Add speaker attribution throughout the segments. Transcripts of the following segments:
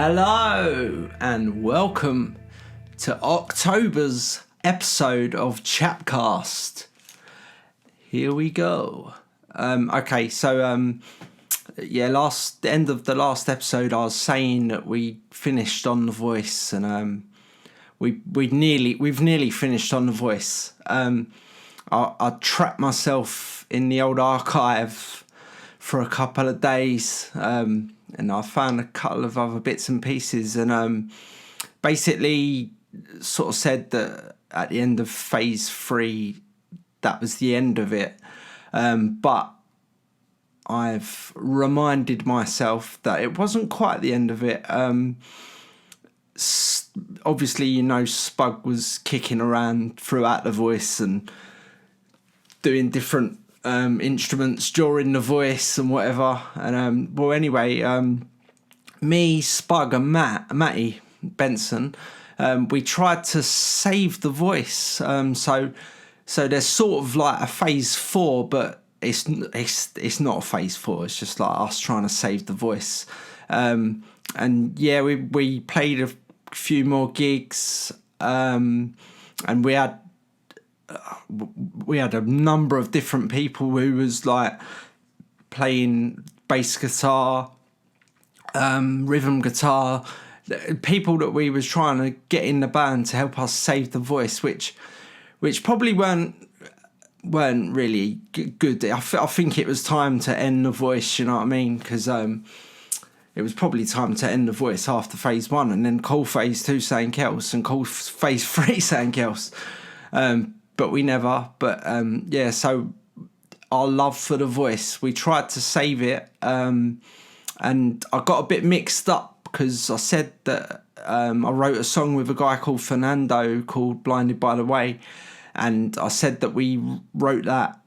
Speaker 1: Hello and welcome to October's episode of Chapcast. Here we go. The end of the last episode, I was saying that we finished on The Voice, and we've nearly finished on The Voice. I trapped myself in the old archive for a couple of days, and I found a couple of other bits and pieces, and basically sort of said that at the end of phase 3, that was the end of it. But I've reminded myself that it wasn't quite the end of it. Obviously, Spug was kicking around throughout The Voice and doing different instruments during The Voice and whatever. And me, Spug and Matty Benson, we tried to save The Voice. So there's sort of like a phase 4, but it's not a phase 4. It's just like us trying to save The Voice. We played a few more gigs, and we had a number of different people who was like playing bass guitar, rhythm guitar, people that we was trying to get in the band to help us save The Voice, which probably weren't really good. I think it was time to end The Voice, you know what I mean? Because it was probably time to end The Voice after phase 1 and then call phase 2 something else and call phase 3 something else. But we never. So our love for The Voice, we tried to save it, and I got a bit mixed up because I said that I wrote a song with a guy called Fernando called Blinded by the Way, and I said that we wrote that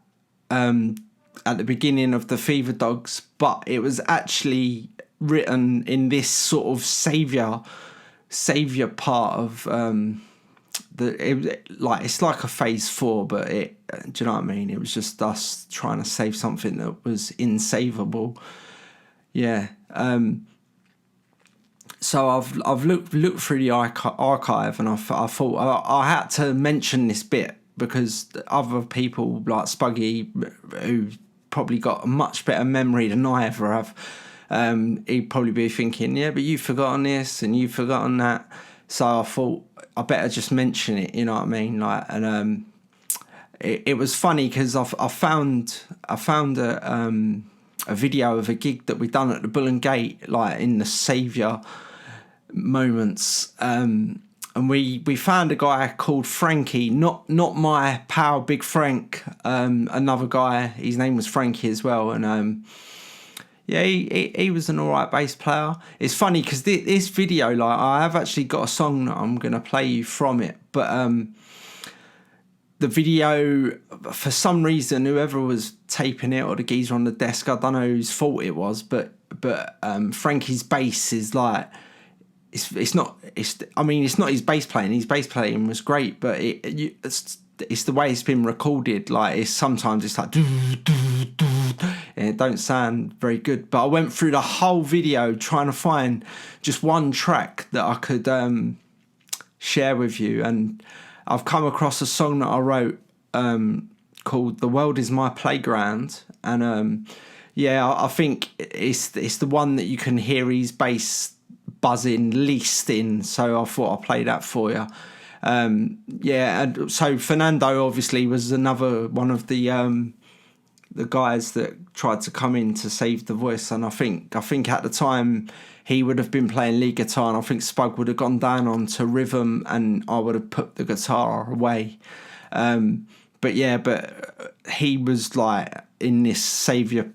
Speaker 1: at the beginning of the Fever Dogs, but it was actually written in this sort of saviour part of it's like a phase 4, but do you know what I mean? It was just us trying to save something that was insavable. Yeah. So I've looked through the archive, and I thought I had to mention this bit because other people like Spuggy, who probably got a much better memory than I ever have, he'd probably be thinking, yeah, but you've forgotten this and you've forgotten that. So I thought I better just mention it, you know what I mean? It was funny because I found a video of a gig that we'd done at the Bull and Gate, like in the saviour moments, and we found a guy called Frankie, not my pal Big Frank, another guy. His name was Frankie as well, and he was an alright bass player. It's funny because this video, like, I have actually got a song that I'm gonna play you from it, but the video, for some reason, whoever was taping it or the geezer on the desk, I don't know whose fault it was, but Frankie's bass is like, it's not his bass playing. His bass playing was great, but it's the way it's been recorded. Like, sometimes it's like, and it don't sound very good. But I went through the whole video trying to find just one track that I could share with you, and I've come across a song that I wrote called "The World Is My Playground," and I think it's the one that you can hear his bass buzzing least in. So I thought I'd play that for you. And so Fernando obviously was another one of the guys that tried to come in to save The Voice, and I think at the time he would have been playing lead guitar, and I think Spug would have gone down onto rhythm, and I would have put the guitar away. But he was like in this saviour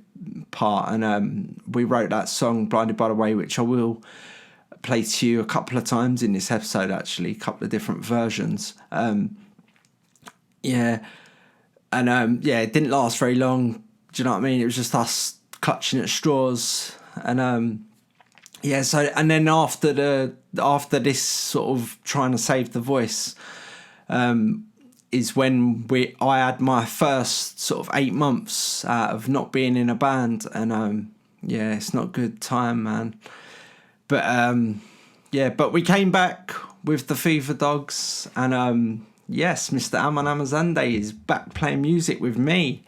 Speaker 1: part, and we wrote that song "Blinded by the Way," which I will play to you a couple of times in this episode, actually, a couple of different versions. It didn't last very long. Do you know what I mean? It was just us clutching at straws, and and then after this sort of trying to save The Voice, is when I had my first sort of 8 months out of not being in a band, and it's not a good time, man. But yeah, but we came back with the Fever Dogs, and yes, Mr. Aman Amazande is back playing music with me.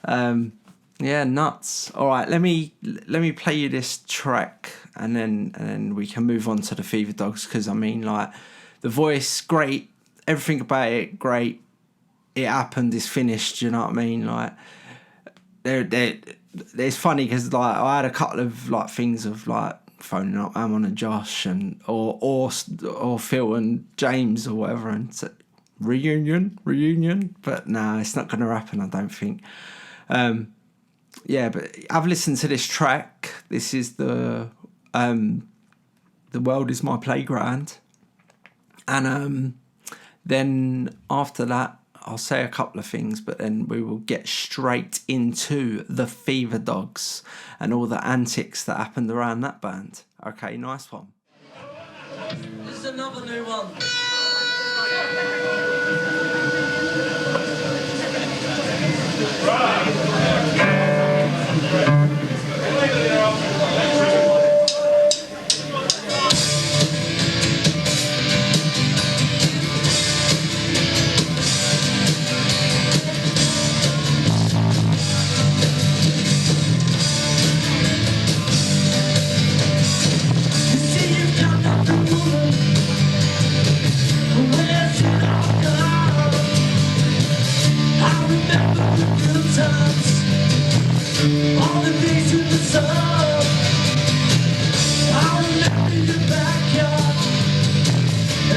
Speaker 1: Yeah, nuts. All right, let me play you this track, and then we can move on to the Fever Dogs, because I mean, like, the voice great, everything about it great. It happened, it's finished. You know what I mean? Like, it's funny because like I had a couple of like things of like phoning up Amon and Josh and or Phil and James or whatever and reunion, but no, it's not going to happen, I don't think. Yeah, but I've listened to this track. This is the World Is My Playground, and then after that I'll say a couple of things, but then we will get straight into the Fever Dogs and all the antics that happened around that band. Okay, nice one.
Speaker 2: This is another new one. All the days in the sun, I remember your backyard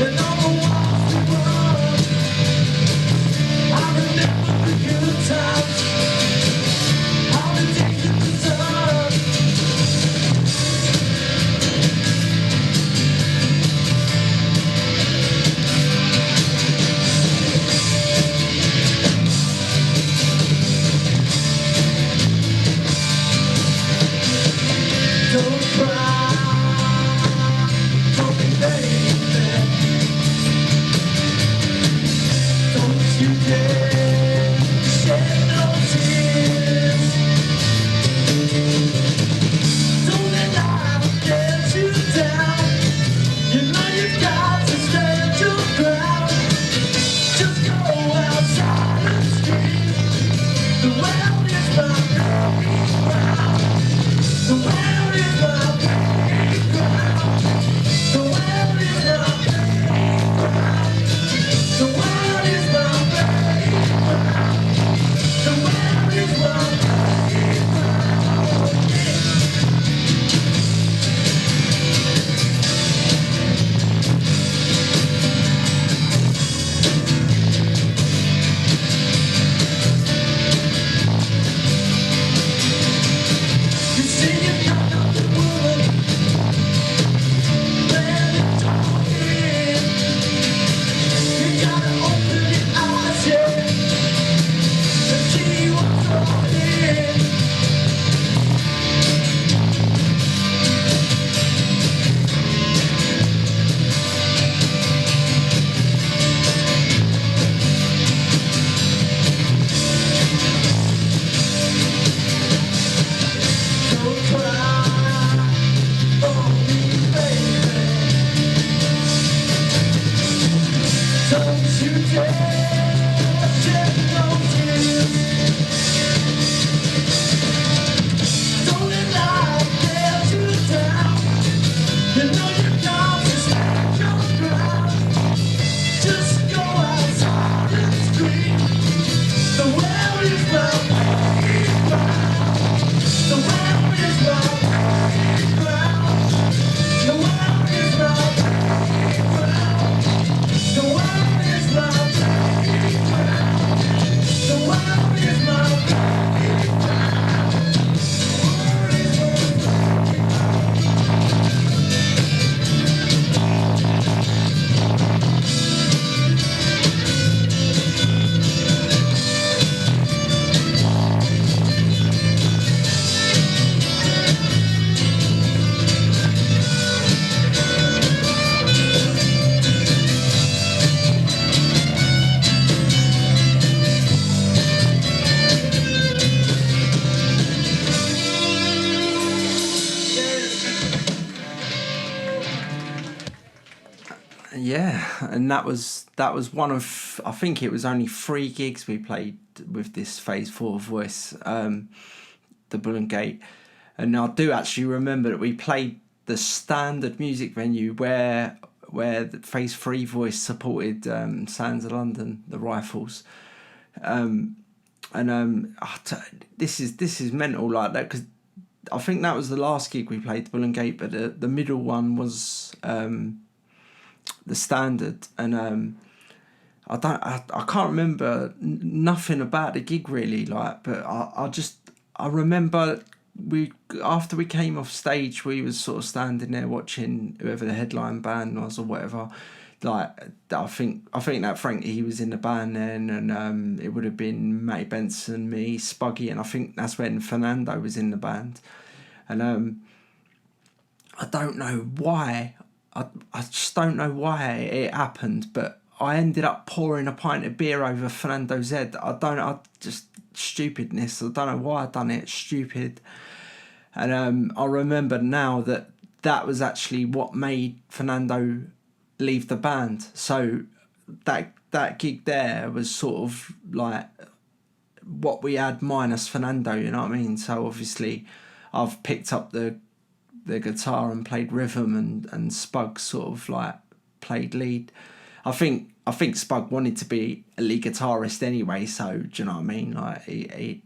Speaker 2: and all the walls we run. I remember the good times, all the days in the sun. Don't cry for me, baby. Don't you dare shed no tears. Don't let life get you down. You know you've got to stand your ground. Just go outside and scream. The world is my playground. The world is my playground. The world is my playground. The world is my playground. The world is my playground.
Speaker 1: Yeah, and that was one of, I think it was only 3 gigs we played with this Phase 4 voice, the Bull and Gate. And I do actually remember that we played the standard music venue where the Phase 3 voice supported Sands of London, the Rifles. This is mental like that, because I think that was the last gig we played, the Bull and Gate, but the middle one was the standard. And I can't remember nothing about the gig really, like, but I remember after we came off stage, we was sort of standing there watching whoever the headline band was or whatever. Like, I think that Frankie, he was in the band then, and it would have been Matty Benson, me, Spuggy, and I think that's when Fernando was in the band. And I don't know why. I just don't know why it happened, but I ended up pouring a pint of beer over Fernando's head. Just stupidness. I don't know why I done it. Stupid. And I remember now that was actually what made Fernando leave the band. So that gig there was sort of like what we had minus Fernando, you know what I mean? So obviously I've picked up the guitar and played rhythm, and Spug sort of like played lead. I think Spug wanted to be a lead guitarist anyway, so do you know what I mean? Like he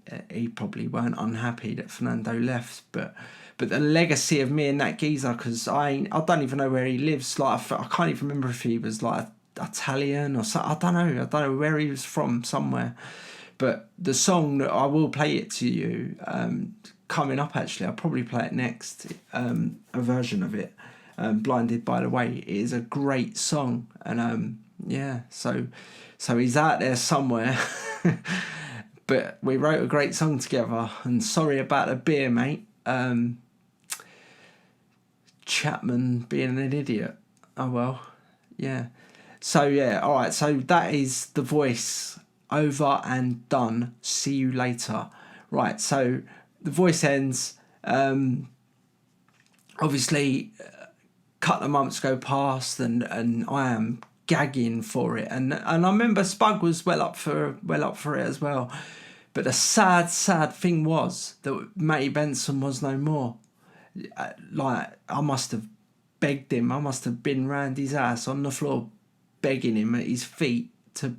Speaker 1: probably weren't unhappy that Fernando left, but the legacy of me and that geezer, because I don't even know where he lives. Like I can't even remember if he was like Italian or something. I don't know where he was from, somewhere. But the song that I will play it to you, coming up actually, I'll probably play it next, a version of it, Blinded by the Way. It is a great song, and yeah, so he's out there somewhere. But we wrote a great song together, and sorry about the beer, mate. Chapman being an idiot. Oh well, yeah. So yeah, all right. So that is The Voice, over and done. See you later. Right. So The Voice ends. Obviously, a couple of months go past, and I am gagging for it. And I remember Spug was well up for it as well. But the sad thing was that Matty Benson was no more. Like, I must have begged him. I must have been round his ass on the floor begging him at his feet to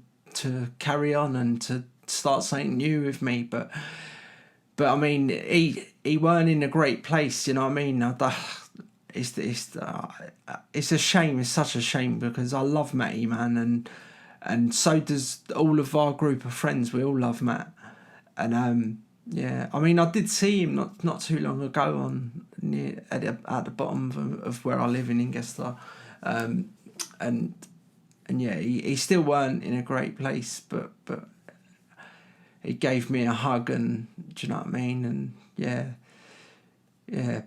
Speaker 1: carry on and to start something new with me. But I mean, he weren't in a great place, you know what I mean? It's a shame. It's such a shame, because I love Matty, man, and so does all of our group of friends. We all love Matt. And yeah, I mean, I did see him not too long ago at the bottom of where I live in Ingester, and yeah, he still weren't in a great place, but he gave me a hug, and do you know what I mean? And yeah,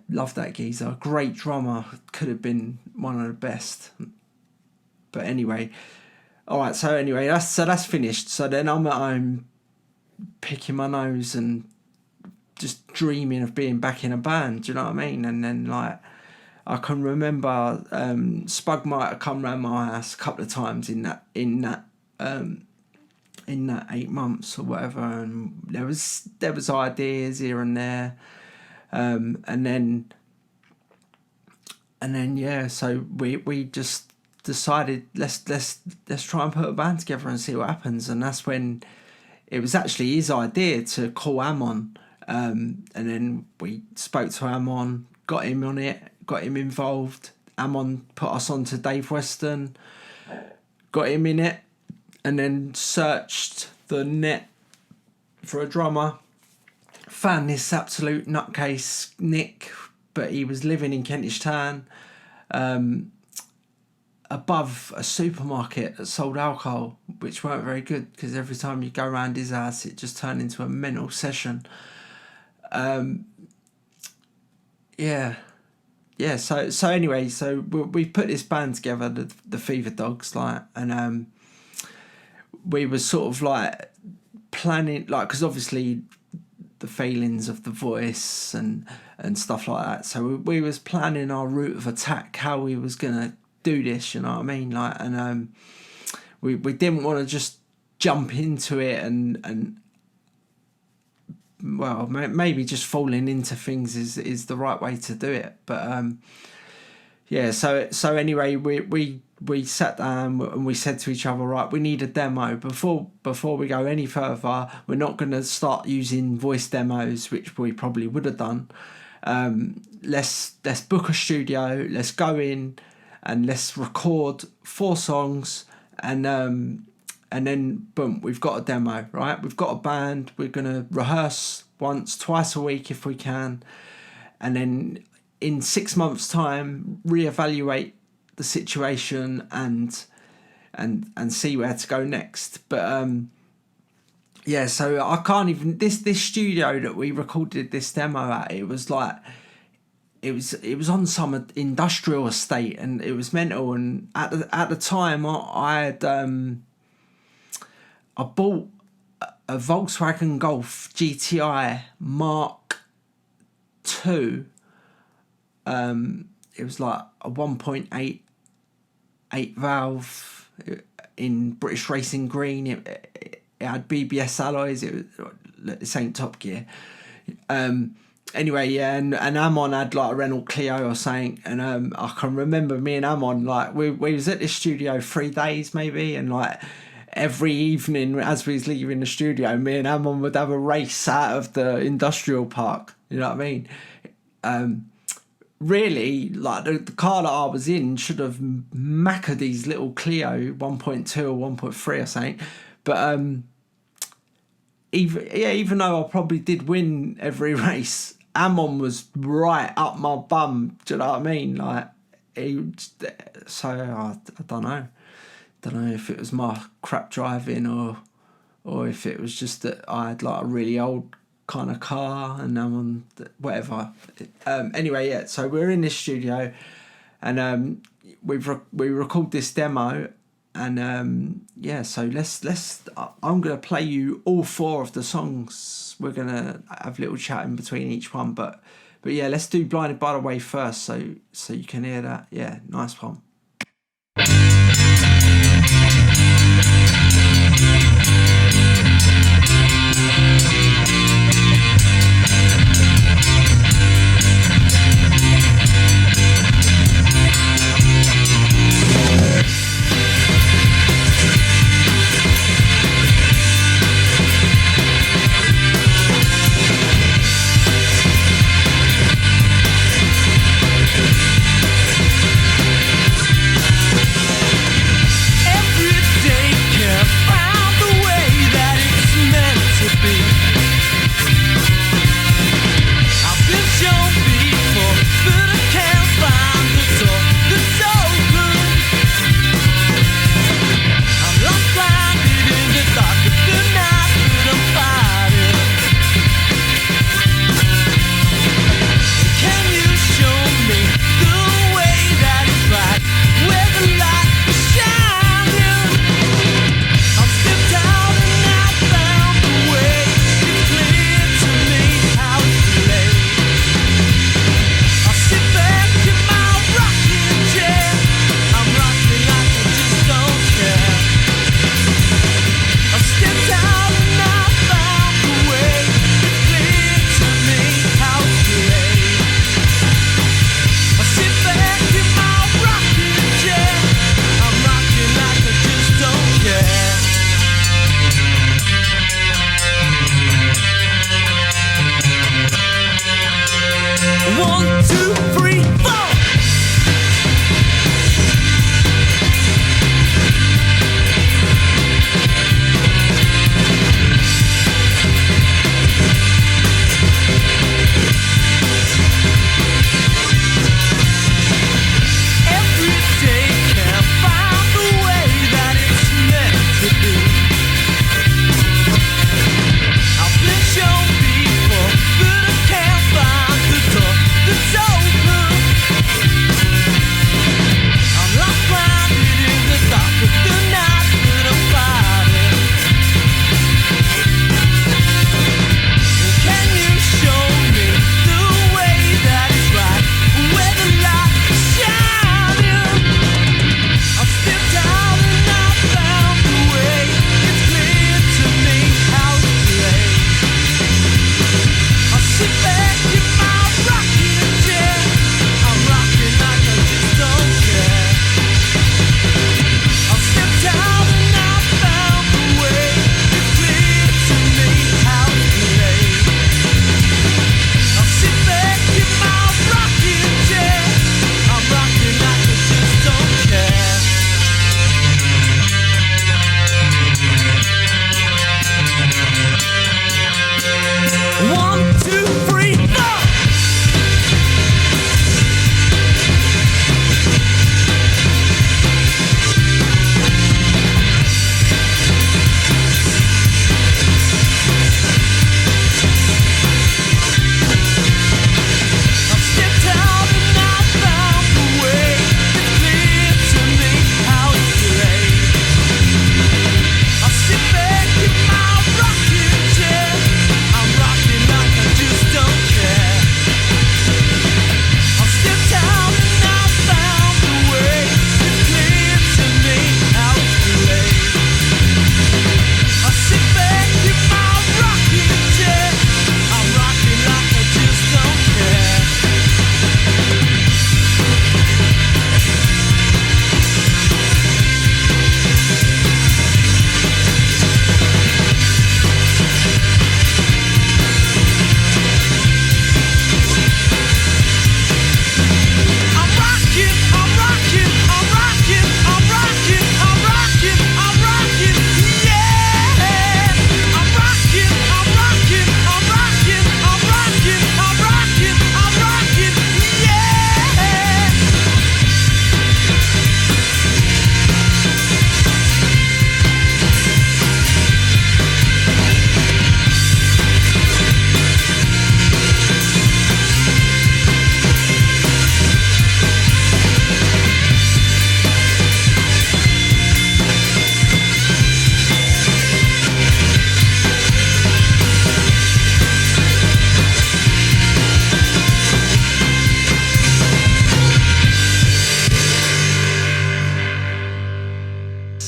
Speaker 1: love that geezer. Great drummer, could have been one of the best. But anyway, all right. So anyway, that's finished. So then I'm at home, picking my nose and just dreaming of being back in a band. Do you know what I mean? And then, like, I can remember Spug might have come round my house a couple of times in that 8 months or whatever, and there was ideas here and there, and then yeah, so we just decided let's try and put a band together and see what happens. And that's when it was actually his idea to call Amon, and then we spoke to Amon, got him on it, got him involved. Amon put us on to Dave Weston, got him in it, and then searched the net for a drummer. Found this absolute nutcase, Nick, but he was living in Kentish Town, above a supermarket that sold alcohol, which weren't very good, because every time you go around his house, it just turned into a mental session. Yeah. So anyway, so we put this band together, the Fever Dogs, like, and we were sort of like planning, like, because obviously the failings of The Voice and stuff like that. So we was planning our route of attack, how we was gonna do this, you know what I mean? Like, and we didn't want to just jump into it and well, maybe just falling into things is the right way to do it. But yeah, so anyway, we sat down and we said to each other, right, we need a demo before we go any further. We're not going to start using voice demos, which we probably would have done. Let's book a studio. Let's go in and let's record 4 songs, and then boom, we've got a demo, right? We've got a band. We're gonna rehearse twice a week if we can, and then in 6 months' time, reevaluate the situation and see where to go next. But yeah, so I can't even this studio that we recorded this demo at. It was like it was on some industrial estate, and it was mental. And at the time, I bought a Volkswagen Golf GTI Mark II. It was like a 1.8 valve in British Racing Green. It had BBS alloys. This ain't Top Gear. Anyway, yeah, and Amon had like a Renault Clio or something, and I can remember me and Amon, like we was at this studio 3 days maybe, and like every evening as we was leaving the studio, me and Amon would have a race out of the industrial park. You know what I mean? Really, like the car that I was in should have mackered these little Clio 1.2 or 1.3 or something, but even though I probably did win every race, Amon was right up my bum. Do you know what I mean? Like, so I don't know. Don't know if it was my crap driving or if it was just that I had like a really old kind of car and Amon, whatever. Anyway, yeah. So we're in this studio, and we record this demo. And yeah, so I'm gonna play you all 4 of the songs. We're gonna have a little chat in between each one, but yeah, let's do Blinded by the Way first, so you can hear that. Yeah, nice one.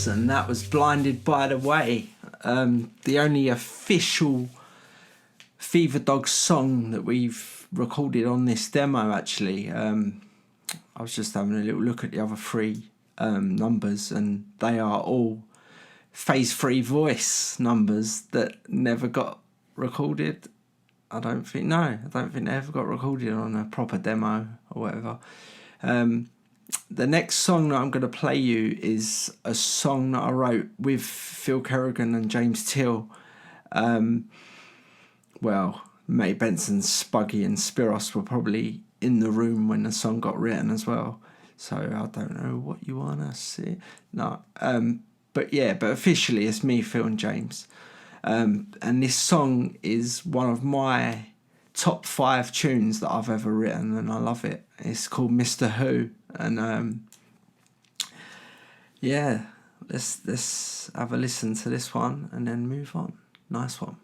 Speaker 1: and that was Blinded by the Way, the only official Fever Dogs song that we've recorded on this demo, actually. I was just having a little look at the other three numbers, and they are all Phase 3 voice numbers that never got recorded. I don't think they ever got recorded on a proper demo or whatever. The next song that I'm going to play you is a song that I wrote with Phil Kerrigan and James Till. Well, Matty Benson, Spuggy and Spiros were probably in the room when the song got written as well. So I don't know what you want to see. No, but officially it's me, Phil and James. And this song is one of my top 5 tunes that I've ever written, and I love it. It's called Mr. Who, and let's have a listen to this one and then move on. Nice one.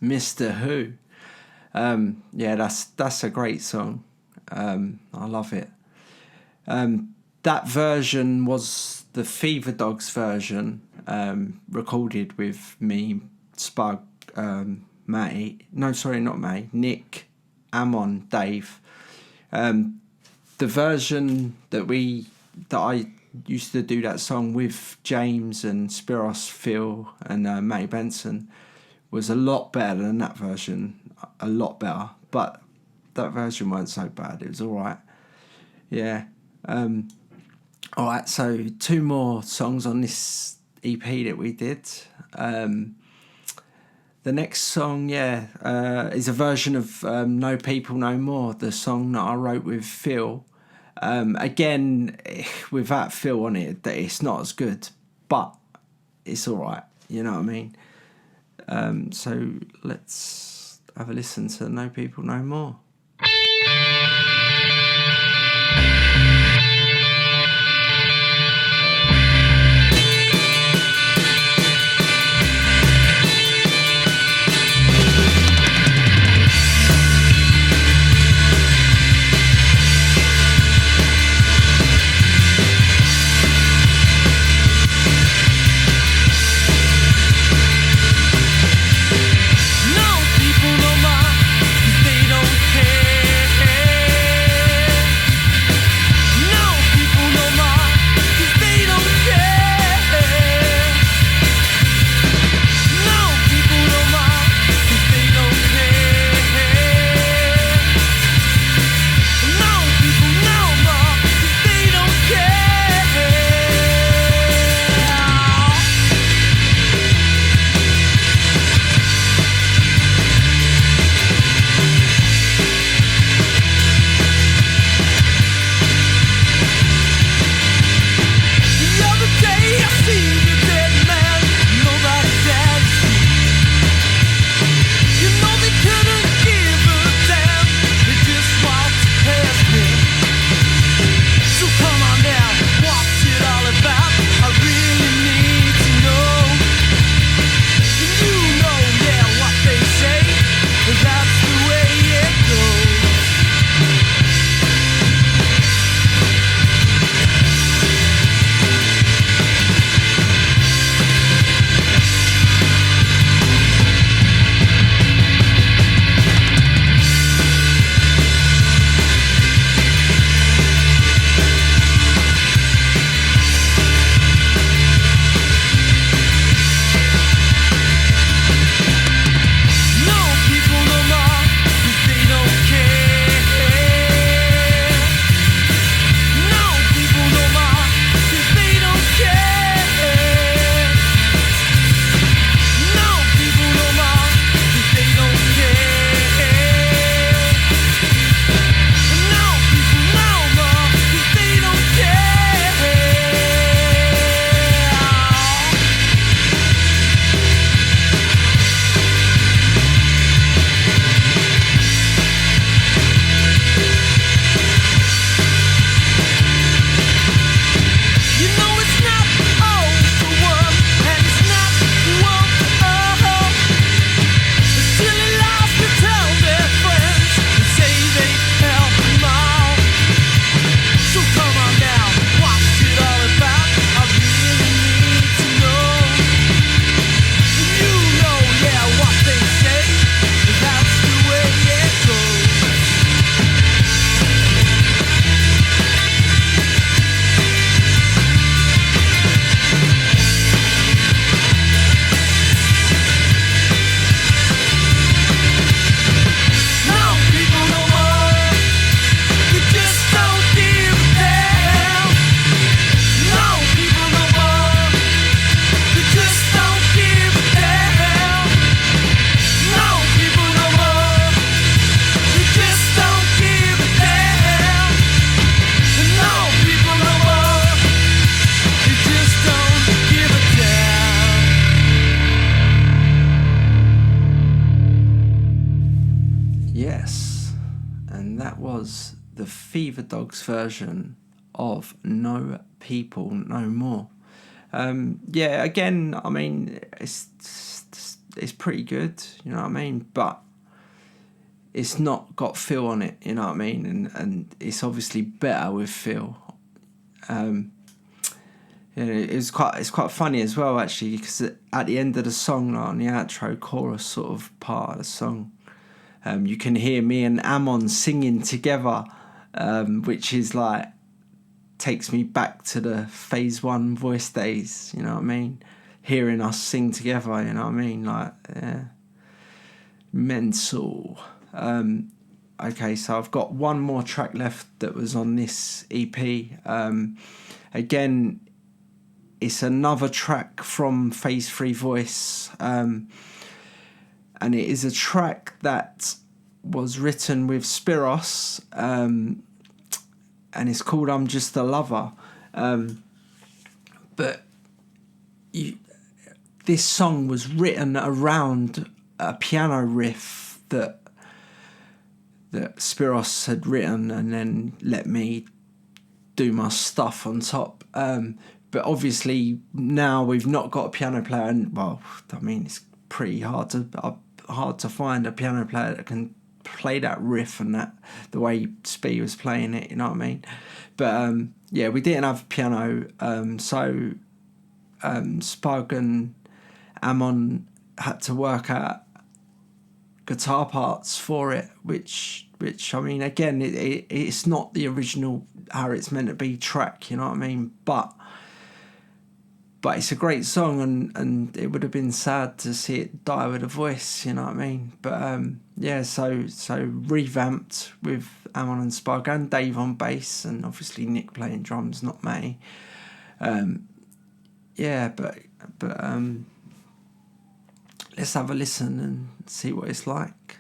Speaker 1: Mr. Who. That's a great song. I love it. That version was the Fever Dogs version, recorded with me, Spug, Matty. No, sorry, not Matty. Nick, Amon, Dave. The version that I used to do that song with James and Spiros, Phil, and Matty Benson was a lot better than that version. A lot better. But that version weren't so bad. It was all right. Yeah. All right, so 2 more songs on this EP that we did. The next song, is a version of No People No More, the song that I wrote with Phil. Again, without Phil on it, it's not as good, but it's all right. You know what I mean? So let's have a listen to No People No More. was the Fever Dogs version of No People No More. Yeah, again, I mean, it's pretty good, you know what I mean? But it's not got Phil on it, you know what I mean? And it's obviously better with Phil. It's quite funny as well, actually, because at the end of the song, like on the outro chorus sort of part of the song, you can hear me and Amon singing together, which is like, takes me back to the Phase 1 voice days, you know what I mean? Hearing us sing together, you know what I mean? Like, yeah. Mental. Okay, so I've got one more track left that was on this EP. Again, it's another track from Phase 3 Voice, and it is a track that was written with Spiros, and it's called I'm Just a Lover. But this song was written around a piano riff that Spiros had written and then let me do my stuff on top. But obviously now we've not got a piano player, and well, I mean, it's pretty hard to find a piano player that can play that riff and that the way Spee was playing it, you know what I mean? But yeah, we didn't have a piano, so Spug and Amon had to work out guitar parts for it, which I mean, again, it's not the original how it's meant to be track, you know what I mean? But it's a great song, and it would have been sad to see it die with a voice, you know what I mean? But yeah, so revamped with Amon and Spug and Dave on bass, and obviously Nick playing drums, not me. Yeah, but let's have a listen and see what it's like.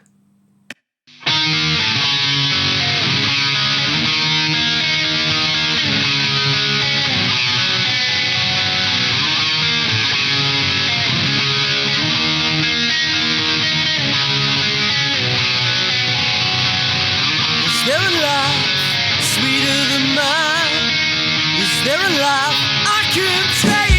Speaker 2: Is there a life sweeter than mine? Is there a life I can take?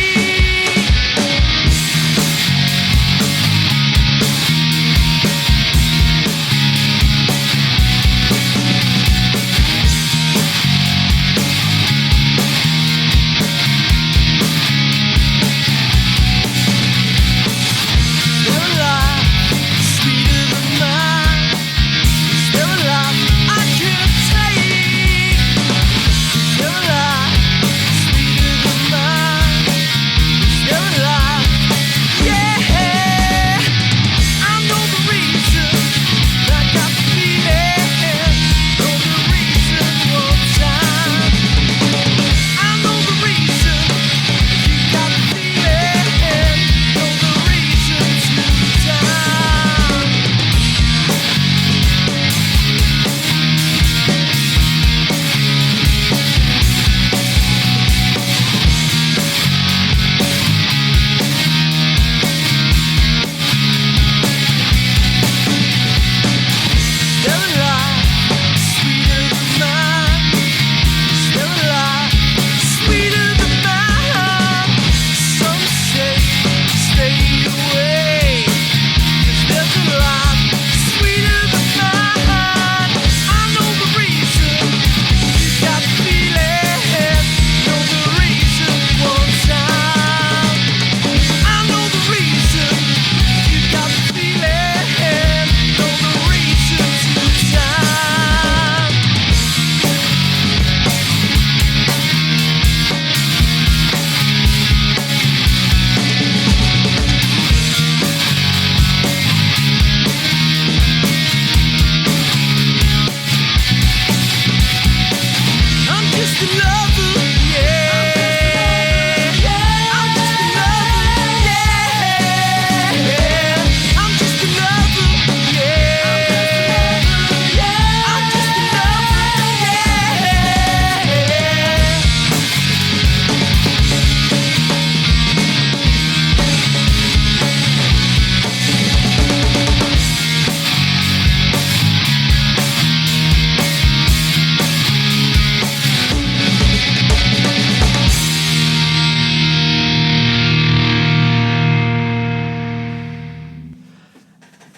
Speaker 2: Sweeter than mine.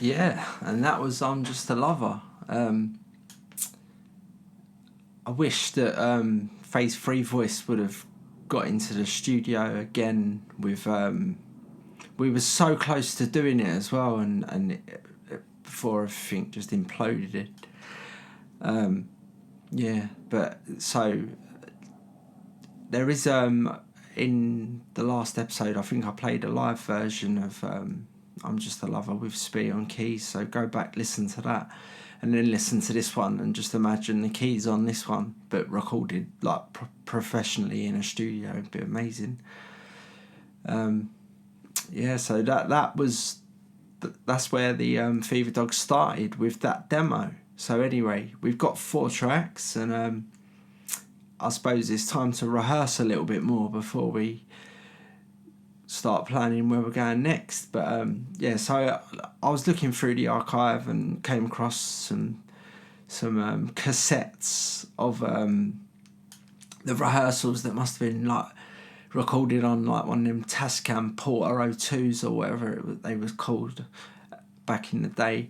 Speaker 1: Yeah, and that was I'm Just a Lover. I wish that Phase 3 Voice would have got into the studio again with... we were so close to doing it as well, and before everything just imploded. Yeah, but so there is in the last episode, I think I played a live version of I'm Just a Lover with Speedy on keys, so go back, listen to that, and then listen to this one and just imagine the keys on this one but recorded like professionally in a studio. It'd be amazing. Yeah, so that's where the Fever Dog started, with that demo. So anyway, we've got 4 tracks, and I suppose it's time to rehearse a little bit more before we start planning where we're going next. But yeah, so I was looking through the archive and came across some cassettes of the rehearsals that must have been like recorded on like one of them Tascam Porter O2s or whatever they was called back in the day.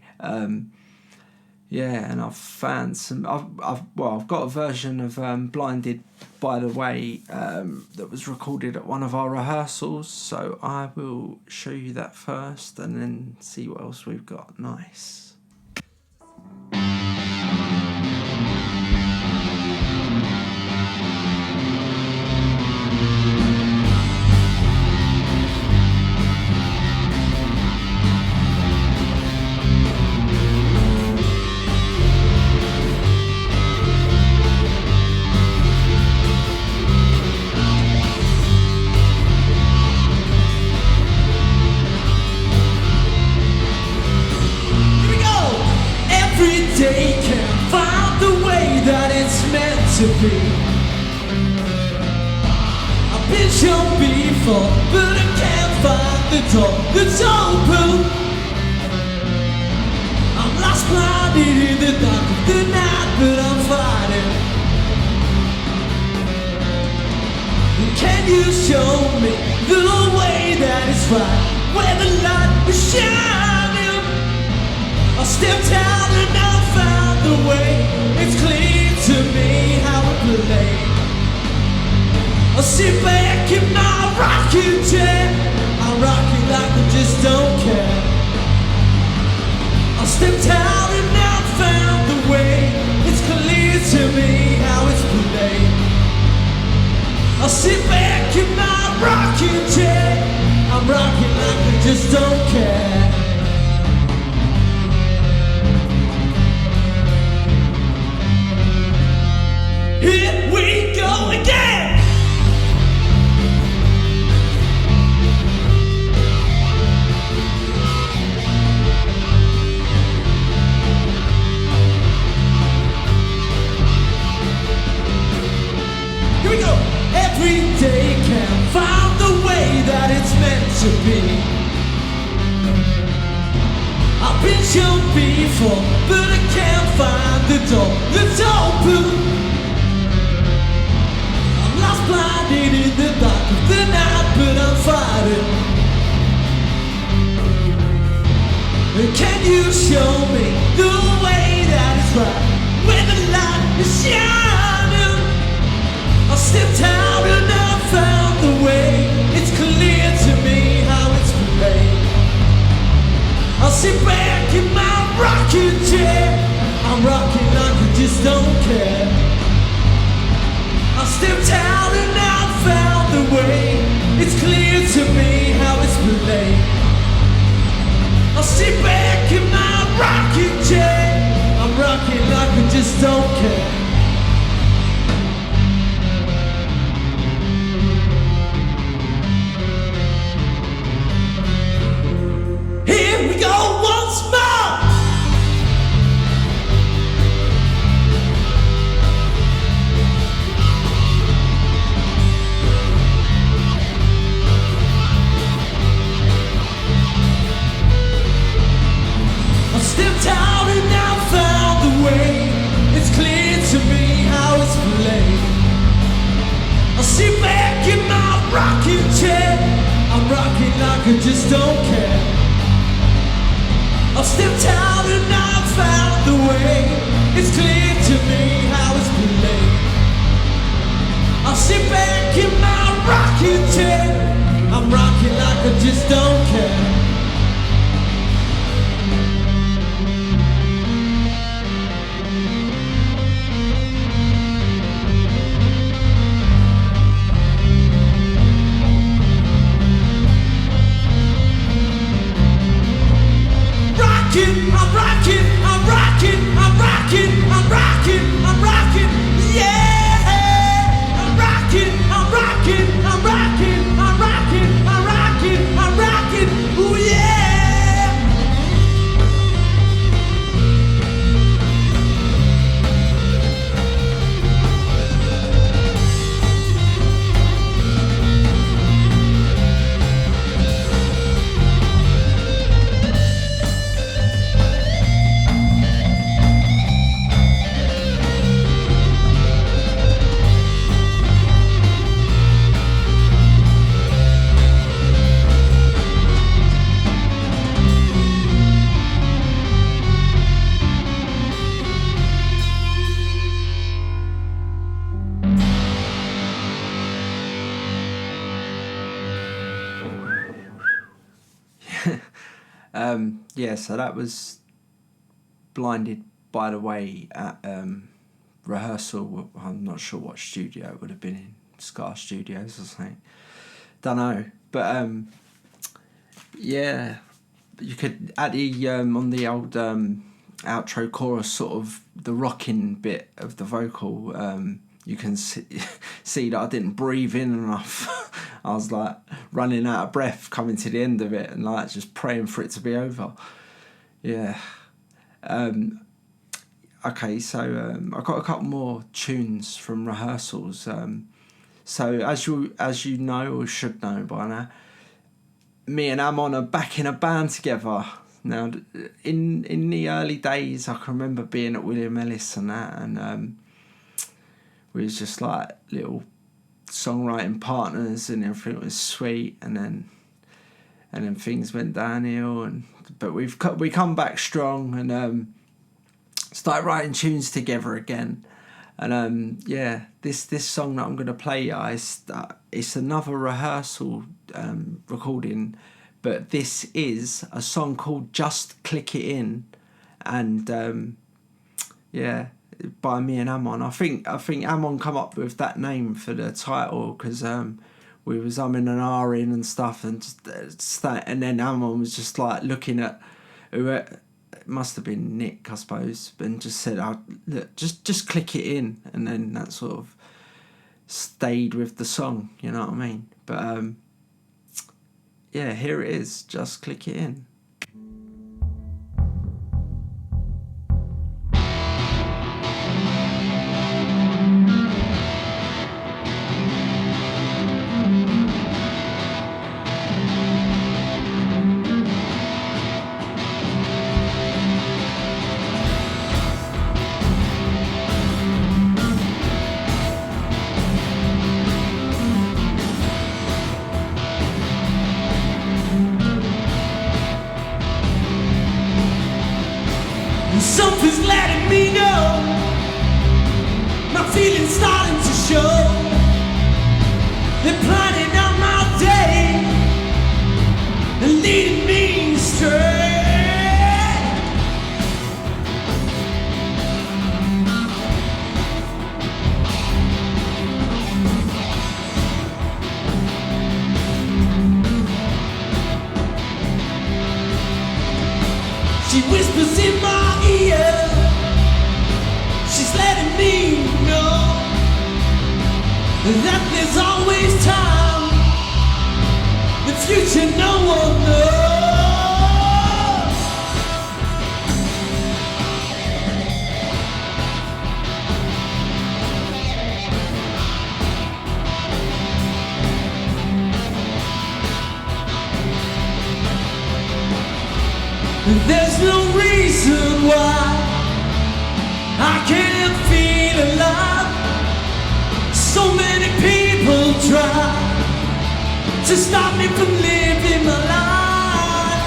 Speaker 1: Yeah, and I've found some. I've got a version of "Blinded by the Way" that was recorded at one of our rehearsals. So I will show you that first, and then see what else we've got. Nice.
Speaker 2: To be. I've been shown before, but I can't find the door that's open. I'm lost, blinded in the dark of the night, but I'm fighting. Can you show me the way that is right, where the light is shining? I stepped out and I found the way. It's clear to me how it played. I sit back in my rocking chair, I'm rocking like I just don't care. I stepped out and I found the way. It's clear to me how it's played. I sit back in my rocking chair, I'm rocking like I just don't care. Here we go again. Here we go. Every day can find the way that it's meant to be. I've been shown before, but I can't find the door that's open. Blinded in the dark of the night, but I'm fighting. Can you show me the way that is right, where the light is shining? I stepped out and I found the way. It's clear to me how it's played. I sit back in my rocking chair, I'm rocking like I just don't care. I stepped out and I found the way. It's clear to me how it's played. I sit back in my rocking chair, I'm rocking like I just don't care. Here we go once more. Stepped out and I found the way. It's clear to me how it's played. I sit back in my rocking chair, I'm rocking like I just don't care. I stepped out and I found the way. It's clear to me how it's played. I'll sit back in my rocking chair. I'm rocking like I just don't care. I'm rocking, I'm rocking, I'm rocking, I'm rocking, I'm rocking, yeah! I'm rocking, I'm rocking, I'm rocking, I'm rocking, I'm rocking, I'm rocking, ooh yeah!
Speaker 1: Yeah, so that was Blinded by the Way at rehearsal. I'm not sure what studio it would have been in, Scar Studios or something. Don't know, but yeah, you could at the on the old outro chorus, sort of the rocking bit of the vocal. You can see that I didn't breathe in enough. I was like running out of breath coming to the end of it and like just praying for it to be over. Yeah. Okay, so I got a couple more tunes from rehearsals. So as you know or should know by now, me and Amon are back in a band together. Now, in the early days, I can remember being at William Ellis and that, and we was just like little songwriting partners, and everything was sweet. And then things went downhill. But we come back strong and started writing tunes together again. And yeah, this song that I'm gonna play, it's another rehearsal recording, but this is a song called "Just Click It In," and yeah, by me and Amon. I think Amon come up with that name for the title because we was umming and ahhing and stuff, and and then Amon was just like looking at who it must have been Nick, I suppose, and just said, "Look, just click it in," and then that sort of stayed with the song. You know what I mean? But yeah, here it is. Just click it in.
Speaker 2: Something's letting me know my feelings starting to show. They're planning out my day and leading me astray. She whispers in my ear, she's letting me know that there's always time, the future no one knows. There's no reason why I can't feel alive. So many people try to stop me from living my life.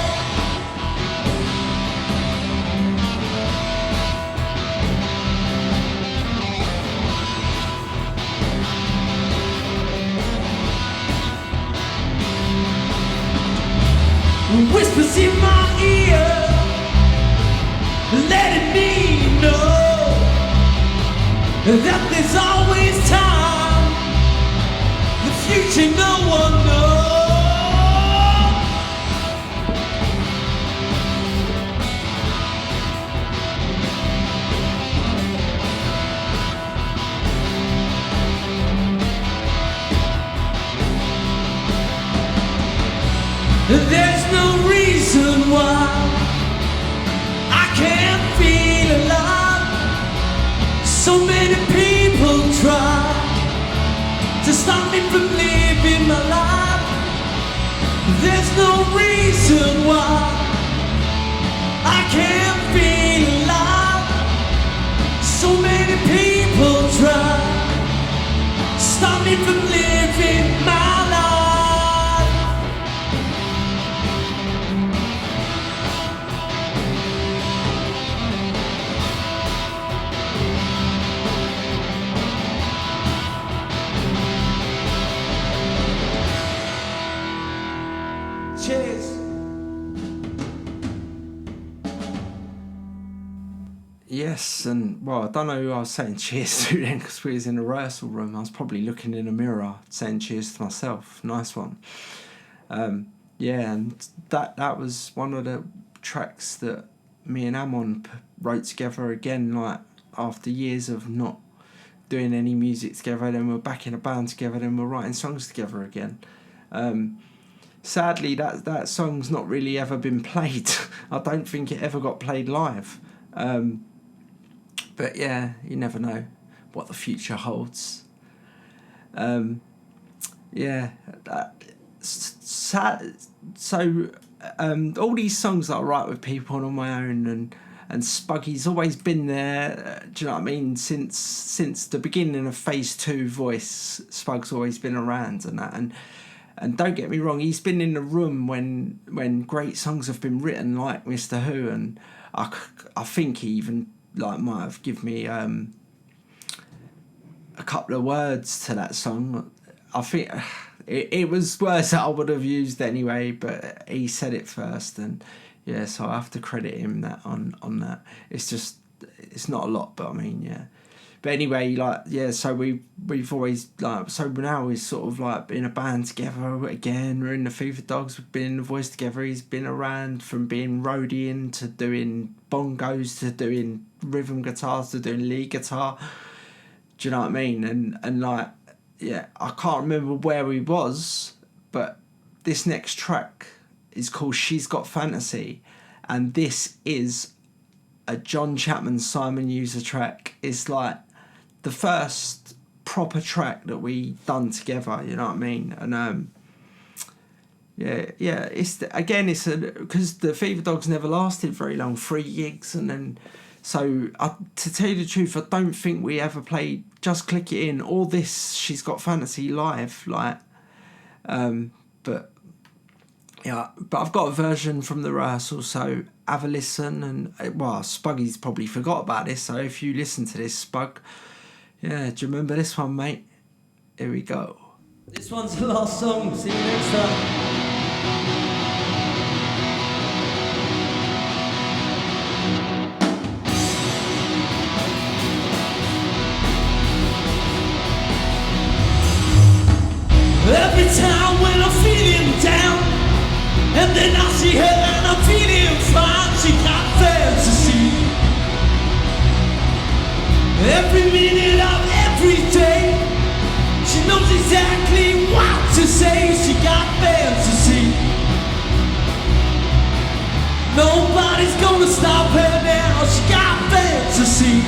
Speaker 2: me from living my life. There's no reason why I can't feel alive. So many people try stop me from living my life. Cheers.
Speaker 1: Yes, and well, I don't know who I was saying cheers to then, because we was in the rehearsal room. I was probably looking in a mirror saying cheers to myself. Nice one. Yeah, and that was one of the tracks that me and Amon wrote together again, like after years of not doing any music together. Then we're back in a band together, then we're writing songs together again. Sadly, that song's not really ever been played. I don't think it ever got played live. But yeah, you never know what the future holds. Yeah, so all these songs that I write with people and on my own, and Spuggy's always been there. Do you know what I mean? Since the beginning of Phase 2 Voice, Spug's always been around and that. And don't get me wrong, he's been in the room when great songs have been written, like Mr. Who, and I think he even might have given me a couple of words to that song. I think it was words that I would have used anyway, but he said it first, and yeah, so I have to credit him that on that. It's not a lot, but I mean, yeah. But anyway, so we've always so now we're sort of in a band together again. We're in the Fever Dogs. We've been in the Voice together. He's been around from being roadieing to doing bongos to doing rhythm guitars to doing lead guitar. Do you know what I mean? And yeah, I can't remember where we was, but this next track is called She's Got Fantasy, and this is a John Chapman Simon User track. It's the first proper track that we done together, you know what I mean? And yeah, it's because the Fever Dogs never lasted very long, 3 gigs, and then so to tell you the truth, I don't think we ever played Just Click It In or this She's Got Fantasy live, but yeah, but I've got a version from the rehearsal, so have a listen. And Spuggy's probably forgot about this, so if you listen to this, Spug, yeah, do you remember this one, mate? Here we go.
Speaker 2: This one's the last song. See you next time. Every time when I'm feeling down, and then I see her and I'm feeling fine. She got fantasy. Every minute of every day, she knows exactly what to say. She got fantasy. Nobody's gonna stop her now. She got fantasy.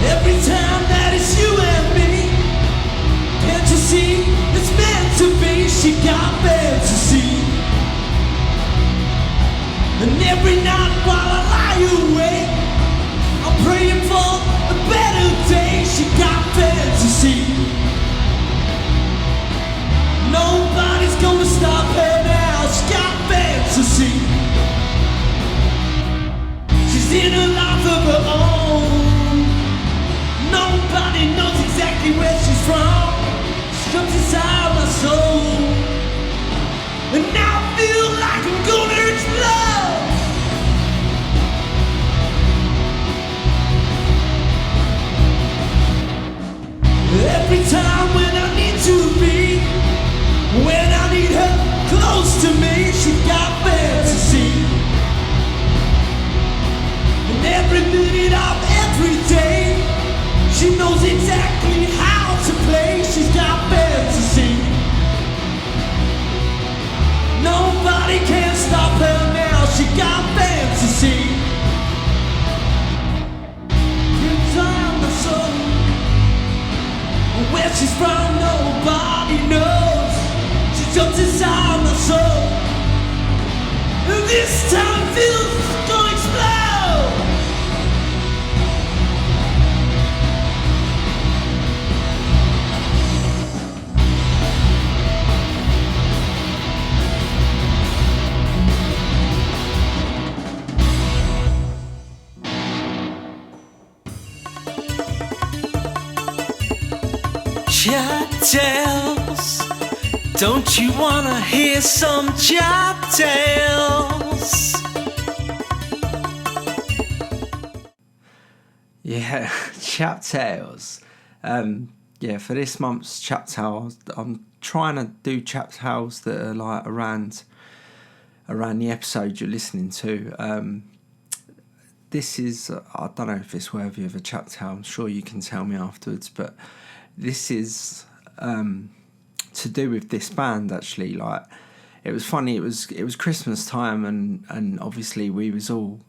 Speaker 2: Every time that it's you and me, can't you see it's meant to be? She got fantasy. And every night while I lie awake, I'm praying for a better day. She got fantasy. Nobody's gonna stop her now. She got fantasy. She's in a life of her own. Nobody knows exactly where she's from. She comes inside my soul, and now I feel like I'm gonna explode. Every time when I need to be, when This time feels gonna explode. Chap tales. Don't you wanna hear some chap tales?
Speaker 1: Yeah, Chap Tales. Yeah, for this month's Chap Tales, I'm trying to do Chap Tales that are like around the episode you're listening to. This is, I don't know if it's worthy of a Chap Tale. I'm sure you can tell me afterwards, but this is to do with this band actually. Like, it was funny. It was Christmas time, and obviously we was all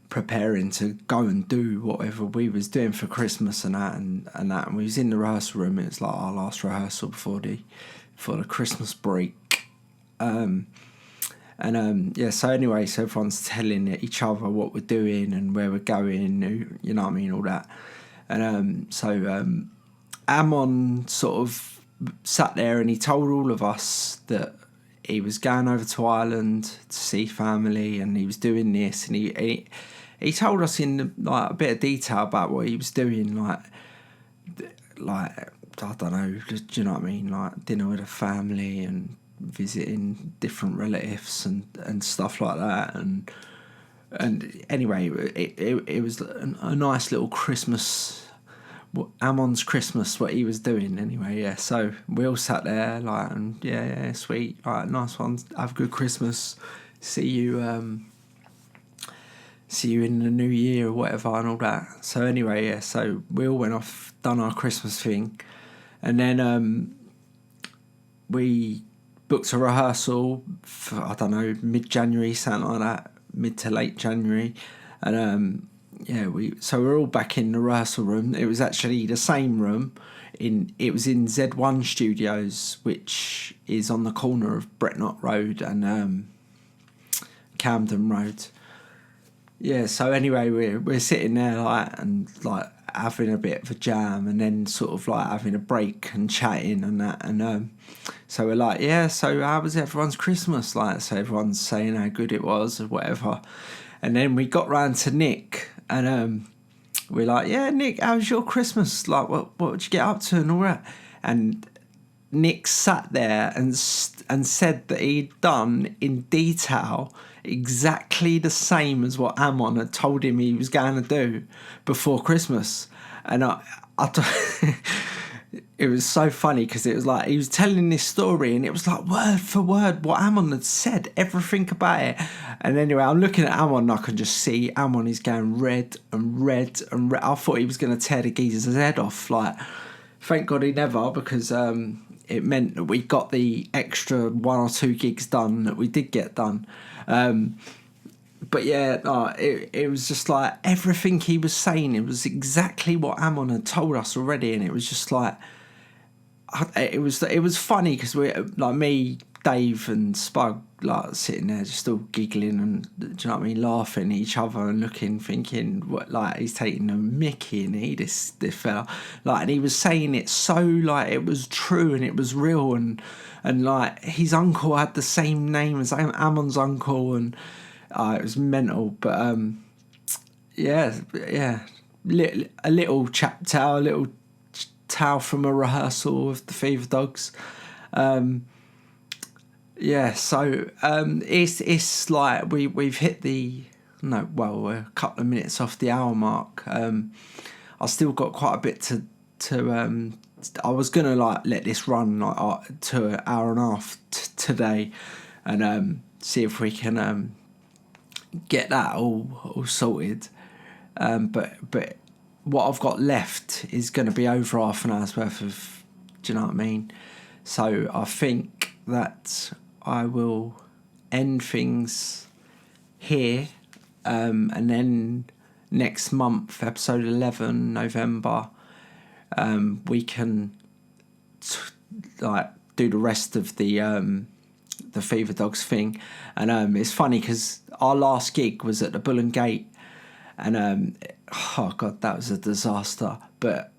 Speaker 1: preparing to go and do whatever we was doing for Christmas and that, and we was in the rehearsal room. It was like our last rehearsal before the Christmas break. Yeah, so anyway, so everyone's telling each other what we're doing and where we're going, you know what I mean, all that. And so Amon sort of sat there and he told all of us that he was going over to Ireland to see family and he was doing this, and he told us in like a bit of detail about what he was doing, like I don't know, do you know what I mean, like dinner with a family and visiting different relatives and stuff like that, and anyway, it was a nice little Christmas, Amon's Christmas, what he was doing anyway. Yeah, so we all sat there like, and yeah, sweet, like nice one, have a good Christmas, see you in the new year or whatever and all that. So anyway, yeah, so we all went off, done our Christmas thing, and then we booked a rehearsal for, I don't know, mid-January, something like that, mid to late January, and yeah, we're all back in the rehearsal room. It was actually the same room. It was in Z1 Studios, which is on the corner of Bretnott Road and Camden Road. Yeah, so anyway, we're sitting there like having a bit of a jam, and then sort of like having a break and chatting and that, and so we're like, yeah, so how was everyone's Christmas? Like, so everyone's saying how good it was or whatever, and then we got round to Nick, and we're like, yeah, Nick, how was your Christmas? Like, what did you get up to and all that? And Nick sat there and said that he'd done in detail exactly the same as what Amon had told him he was going to do before Christmas. And it was so funny because it was like he was telling this story and it was like word for word what Amon had said, everything about it. And anyway, I'm looking at Amon and I can just see Amon is going red and red and red. I thought he was going to tear the geezer's head off. Like, thank God he never, because it meant that we got the extra 1 or 2 gigs done that we did get done. But yeah, it was just like everything he was saying, it was exactly what Amon had told us already, and it was just like it was funny because we, like me, Dave and Spug, like sitting there just all giggling and, do you know what I mean, laughing at each other and looking, thinking what, like, he's taking a mickey, and this fella, like, and he was saying it so like it was true and it was real, and like his uncle had the same name as Amon's uncle, and it was mental. But yeah, a little chap tale, a little tale from a rehearsal of the Fever Dogs. Yeah, so it's like we've hit we're a couple of minutes off the hour mark. I still got quite a bit to I was gonna like let this run like to an hour and a half today, and see if we can get that all sorted. But what I've got left is going to be over half an hour's worth of, do you know what I mean? So I think that I will end things here, and then next month, episode 11, November, we can like do the rest of the the Fever Dogs thing. And it's funny because our last gig was at the Bull and Gate, and oh god, that was a disaster. But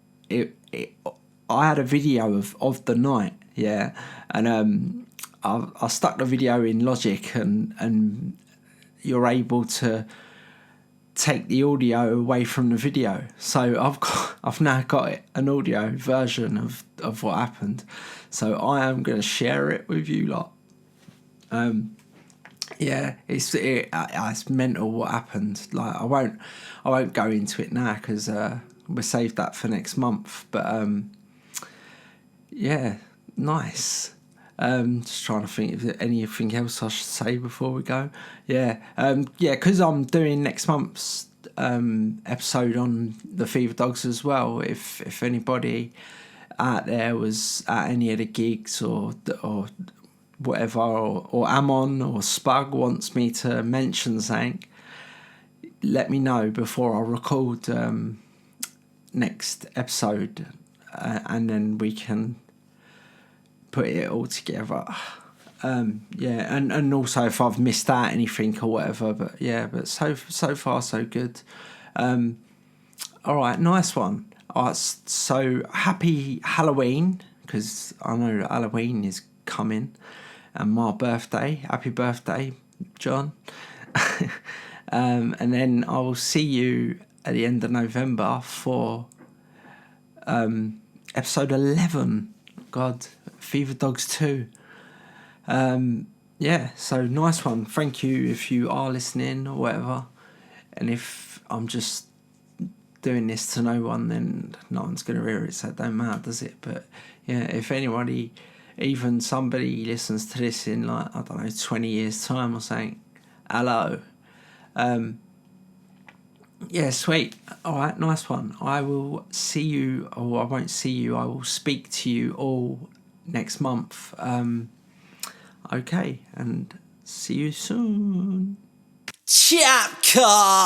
Speaker 1: I had a video of the night, yeah, and I stuck the video in Logic, and you're able to take the audio away from the video. So I've now got an audio version of what happened. So I am going to share it with you lot. Yeah, it's mental what happened. Like I won't go into it now because we'll save that for next month. But yeah, nice. Just trying to think if there's anything else I should say before we go. Yeah, because I'm doing next month's episode on the Fever Dogs as well. If anybody out there was at any of the gigs or whatever, or Amon or Spug wants me to mention something, let me know before I record next episode, and then we can put it all together. Yeah, and also if I've missed out anything or whatever, but so far so good. All right, nice one. So happy Halloween, because I know that Halloween is coming, and my birthday. Happy birthday, John. And then I will see you at the end of November for episode 11. God, Fever Dogs 2. Yeah, so nice one. Thank you if you are listening or whatever. And if I'm just doing this to no one, then no one's going to hear it, so it don't matter, does it? But yeah, if anybody, even somebody listens to this in like, I don't know, 20 years time or something, hello. Yeah, sweet. All right, nice one. I will see you, or I won't see you, I will speak to you all next month. Okay, and see you soon.
Speaker 2: Chapcast.